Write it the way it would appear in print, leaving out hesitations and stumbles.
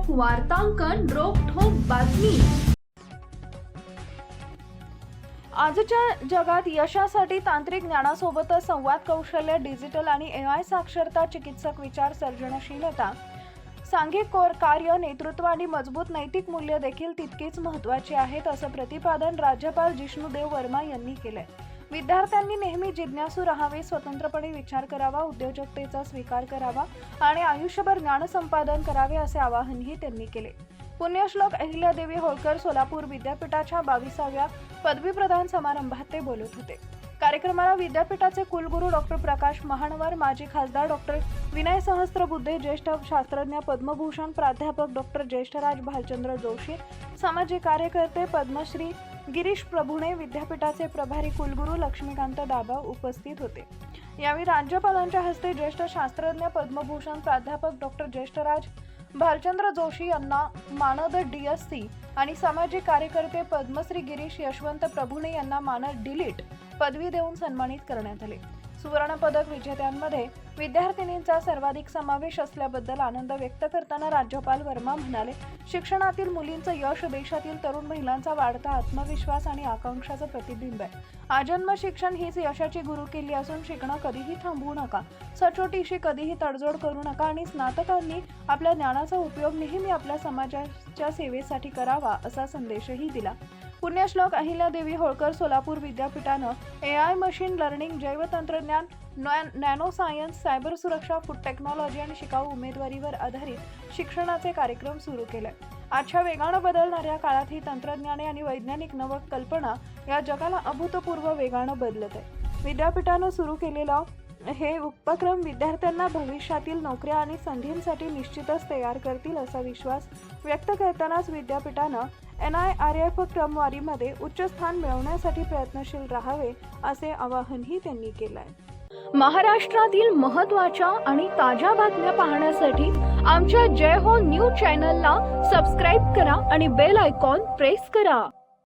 वार्तांकन रोखठोक बातमी। आजच्या जगात यशासाठी तांत्रिक ज्ञानासोबतच संवाद कौशल्य, डिजिटल आणि AI साक्षरता, चिकित्सक विचार, सर्जनशीलता, सांघिक कार्य, नेतृत्व आणि मजबूत नैतिक मूल्य देखील तितकीच महत्त्वाची आहेत, असं प्रतिपादन राज्यपाल जिष्णुदेव वर्मा यांनी केले। विद्यार्थ्यांनी नेहमी जिज्ञासू राहावे, स्वतंत्रपणे विचार करावा, उद्योजकतेचा स्वीकार करावा आणि आयुष्यभर ज्ञान संपादन करावे, असे आवाहनही त्यांनी केले। पुण्यश्लोक अहिल्यादेवी होळकर सोलापूर विद्यापीठाच्या 22व्या पदवी प्रदान समारंभात ते बोलत होते। कार्यक्रमाला विद्यापीठाचे कुलगुरू डॉक्टर प्रकाश महानवर, माजी खासदार डॉक्टर विनय सहस्त्रबुद्धे, ज्येष्ठ शास्त्रज्ञ पद्मभूषण प्राध्यापक डॉक्टर ज्येष्ठराज भालचंद्र जोशी, सामाजिक कार्यकर्ते पद्मश्री गिरीश प्रभुणे, विद्यापीठाचे प्रभारी कुलगुरू लक्ष्मीकांत दाबा उपस्थित होते। यावेळी राज्यपालांच्या हस्ते ज्येष्ठ शास्त्रज्ञ पद्मभूषण प्राध्यापक डॉक्टर ज्येष्ठराज भालचंद्र जोशी यांना मानद DSc आणि सामाजिक कार्यकर्ते पद्मश्री गिरीश यशवंत प्रभुणे यांना मानद DLitt पदवी देऊन सन्मानित करण्यात आले। सुवर्ण पदक विजेत्यांमध्ये विद्यार्थिनींचा सर्वाधिक समावेश असल्याबद्दल आनंद व्यक्त करताना राज्यपाल वर्मा म्हणाले, शिक्षणातील मुलींचं यश देशातील तरुण महिलांचा वाढता आत्मविश्वास आणि आकांक्षाचं प्रतिबिंब आहे। आजन्म शिक्षण हीच यशाची गुरुकिल्ली असून शिकणं कधीही थांबवू नका, सचोटीशी कधीही तडजोड करू नका आणि स्नातकांनी आपल्या ज्ञानाचा उपयोग नेहमी आपल्या समाजाच्या सेवेसाठी करावा, असा संदेशही दिला। पुण्यश्लोक अहिल्यादेवी होळकर सोलापूर विद्यापीठानं AI, मशीन लर्निंग, जैवतंत्रज्ञान, नॅनो सायन्स, सायबर सुरक्षा, फूड टेक्नॉलॉजी आणि शिकाऊ उमेदवारीवर आधारित शिक्षणाचे कार्यक्रम सुरू केले। आजच्या वेगानं बदलणाऱ्या काळात ही तंत्रज्ञाने आणि वैज्ञानिक नवकल्पना या जगाला अभूतपूर्व वेगानं बदलत आहे। विद्यापीठानं सुरू केलेला हे उपक्रम विद्यार्थ्यांना भविष्यातील नोकऱ्या आणि संधींसाठी निश्चितच तयार करतील, असा विश्वास व्यक्त करतानाच विद्यापीठानं NIRF क्रमवारीमध्ये उच्च स्थान मिळवण्यासाठी प्रयत्नशील राहावे, असे आवाहनही त्यांनी केलंय। महाराष्ट्रातील महत्त्वाच्या आणि ताज्या बातम्या पाहण्यासाठी आमच्या जय हो न्यूज चॅनलला सबस्क्राईब करा आणि बेल आयकॉन प्रेस करा।